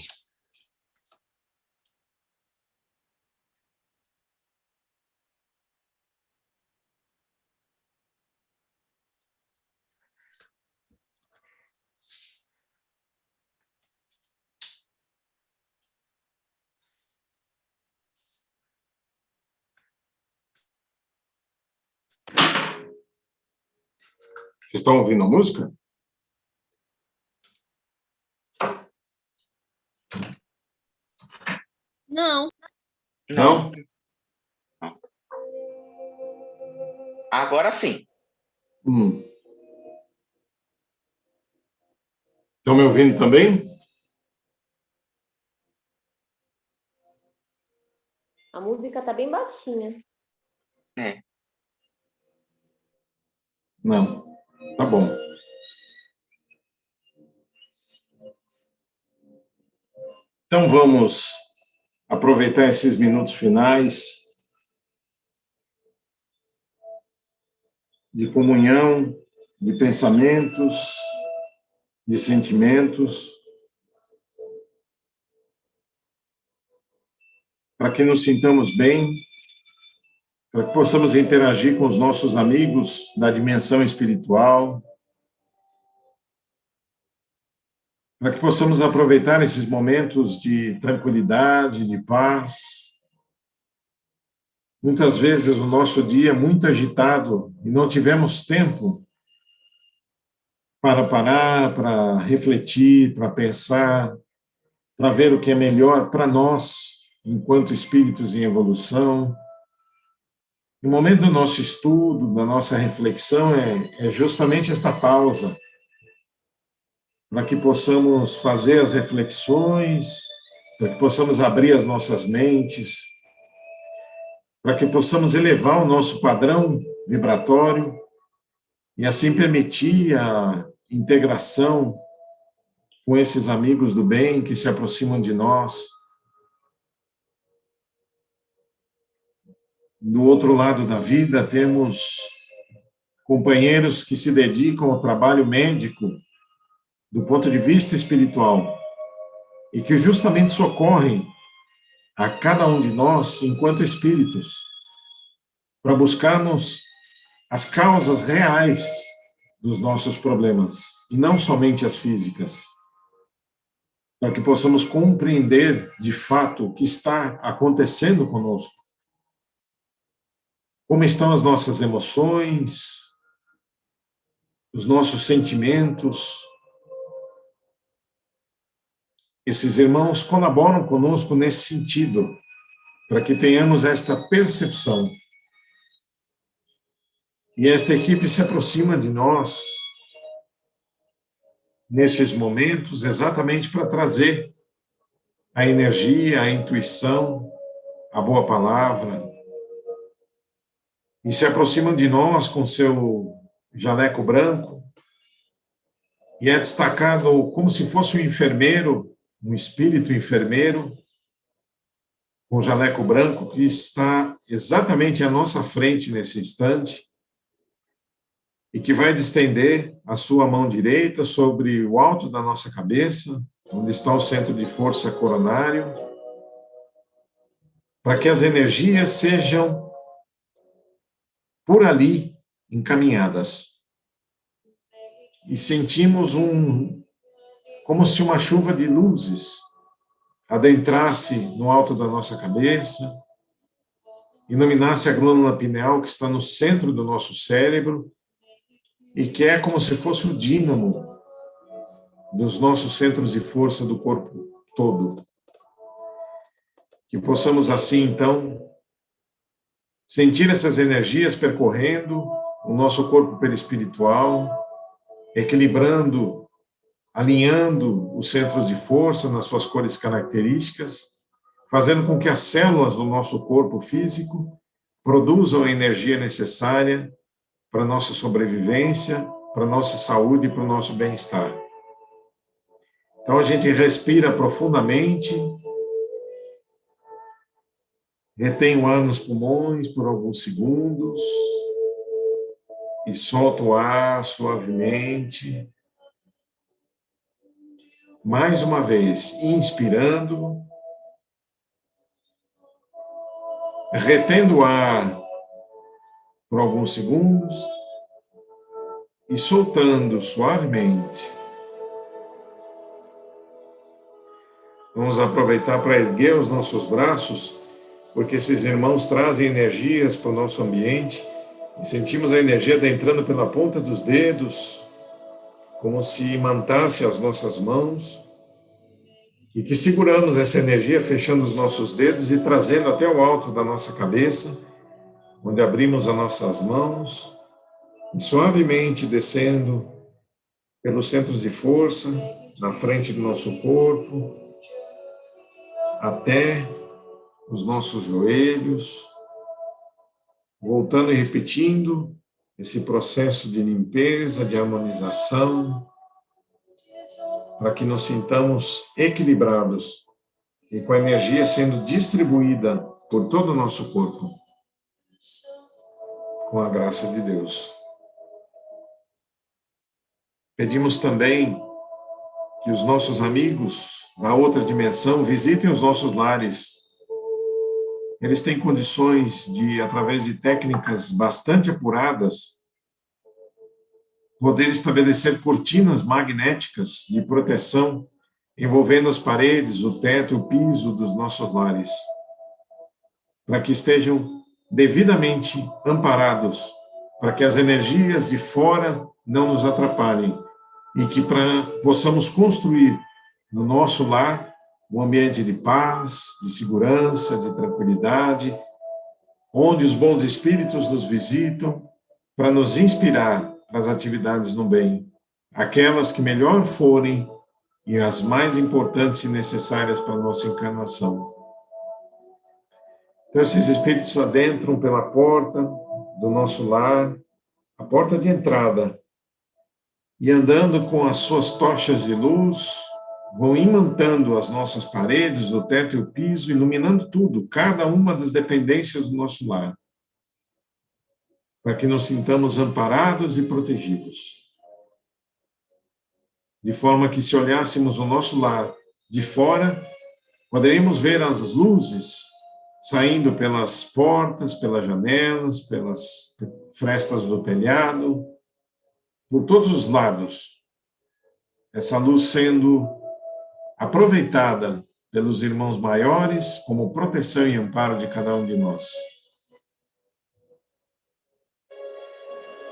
Vocês estão ouvindo a música? Não. Não? Agora sim. Estão me ouvindo também? A música tá bem baixinha. É. Não. Tá bom. Então vamos aproveitar esses minutos finais de comunhão, de pensamentos, de sentimentos, para que nos sintamos bem, para que possamos interagir com os nossos amigos da dimensão espiritual, para que possamos aproveitar esses momentos de tranquilidade, de paz. Muitas vezes o nosso dia é muito agitado e não tivemos tempo para parar, para refletir, para pensar, para ver o que é melhor para nós, enquanto espíritos em evolução. O momento do nosso estudo, da nossa reflexão, é justamente esta pausa, para que possamos fazer as reflexões, para que possamos abrir as nossas mentes, para que possamos elevar o nosso padrão vibratório e assim permitir a integração com esses amigos do bem que se aproximam de nós. Do outro lado da vida, temos companheiros que se dedicam ao trabalho médico do ponto de vista espiritual e que justamente socorrem a cada um de nós enquanto espíritos para buscarmos as causas reais dos nossos problemas e não somente as físicas, para que possamos compreender de fato o que está acontecendo conosco, como estão as nossas emoções, os nossos sentimentos. Esses irmãos colaboram conosco nesse sentido, para que tenhamos esta percepção. E esta equipe se aproxima de nós nesses momentos exatamente para trazer a energia, a intuição, a boa palavra. E se aproximam de nós com seu jaleco branco, e é destacado como se fosse um enfermeiro, um espírito enfermeiro, com jaleco branco, que está exatamente à nossa frente nesse instante, e que vai distender a sua mão direita sobre o alto da nossa cabeça, onde está o centro de força coronário, para que as energias sejam por ali encaminhadas. E sentimos como se uma chuva de luzes adentrasse no alto da nossa cabeça, iluminasse a glândula pineal que está no centro do nosso cérebro e que é como se fosse o dínamo dos nossos centros de força do corpo todo. Que possamos assim, então, sentir essas energias percorrendo o nosso corpo perispiritual, equilibrando, alinhando os centros de força nas suas cores características, fazendo com que as células do nosso corpo físico produzam a energia necessária para a nossa sobrevivência, para a nossa saúde e para o nosso bem-estar. Então, a gente respira profundamente, retém o ar nos pulmões por alguns segundos e solta o ar suavemente. Mais uma vez, inspirando, retendo o ar por alguns segundos e soltando suavemente. Vamos aproveitar para erguer os nossos braços, porque esses irmãos trazem energias para o nosso ambiente e sentimos a energia adentrando pela ponta dos dedos, como se imantasse as nossas mãos, e que seguramos essa energia fechando os nossos dedos e trazendo até o alto da nossa cabeça, onde abrimos as nossas mãos, e suavemente descendo pelos centros de força, na frente do nosso corpo, até os nossos joelhos, voltando e repetindo esse processo de limpeza, de harmonização, para que nos sintamos equilibrados e com a energia sendo distribuída por todo o nosso corpo, com a graça de Deus. Pedimos também que os nossos amigos da outra dimensão visitem os nossos lares. Eles têm condições de, através de técnicas bastante apuradas, poder estabelecer cortinas magnéticas de proteção envolvendo as paredes, o teto e o piso dos nossos lares, para que estejam devidamente amparados, para que as energias de fora não nos atrapalhem e que possamos construir no nosso lar um ambiente de paz, de segurança, de tranquilidade, onde os bons espíritos nos visitam para nos inspirar para as atividades no bem, aquelas que melhor forem e as mais importantes e necessárias para a nossa encarnação. Então, esses espíritos adentram pela porta do nosso lar, a porta de entrada, e andando com as suas tochas de luz, vão imantando as nossas paredes, o teto e o piso, iluminando tudo, cada uma das dependências do nosso lar, para que nos sintamos amparados e protegidos. De forma que, se olhássemos o nosso lar de fora, poderíamos ver as luzes saindo pelas portas, pelas janelas, pelas frestas do telhado, por todos os lados. Essa luz sendo aproveitada pelos irmãos maiores como proteção e amparo de cada um de nós.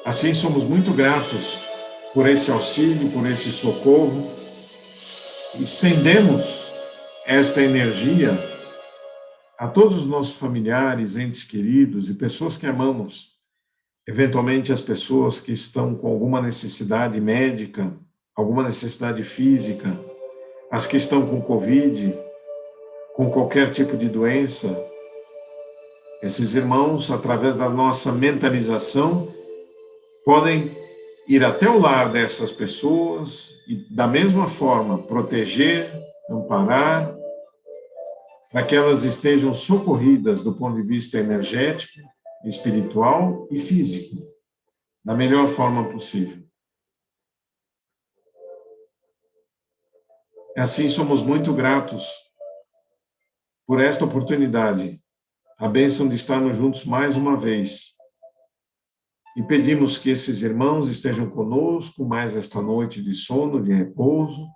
Assim, somos muito gratos por esse auxílio, por esse socorro. Estendemos esta energia a todos os nossos familiares, entes queridos e pessoas que amamos. Eventualmente, as pessoas que estão com alguma necessidade médica, alguma necessidade física, as que estão com Covid, com qualquer tipo de doença. Esses irmãos, através da nossa mentalização, podem ir até o lar dessas pessoas e, da mesma forma, proteger, amparar, para que elas estejam socorridas do ponto de vista energético, espiritual e físico, da melhor forma possível. Assim, somos muito gratos por esta oportunidade, a bênção de estarmos juntos mais uma vez. E pedimos que esses irmãos estejam conosco mais esta noite de sono, de repouso,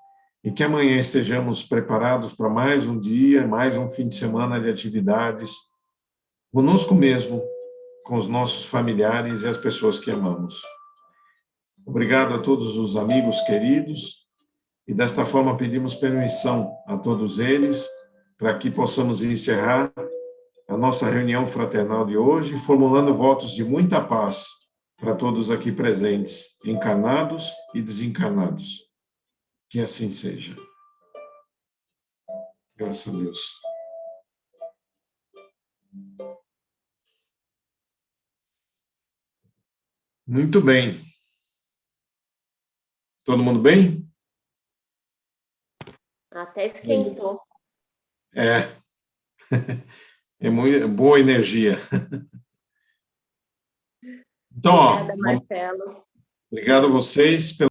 e que amanhã estejamos preparados para mais um dia, mais um fim de semana de atividades, conosco mesmo, com os nossos familiares e as pessoas que amamos. Obrigado a todos os amigos queridos, e desta forma pedimos permissão a todos eles para que possamos encerrar a nossa reunião fraternal de hoje, formulando votos de muita paz para todos aqui presentes, encarnados e desencarnados. Que assim seja. Graças a Deus. Muito bem. Todo mundo bem? Até esquentou. É. É muito boa energia. Então, Obrigada, Marcelo. Obrigado a vocês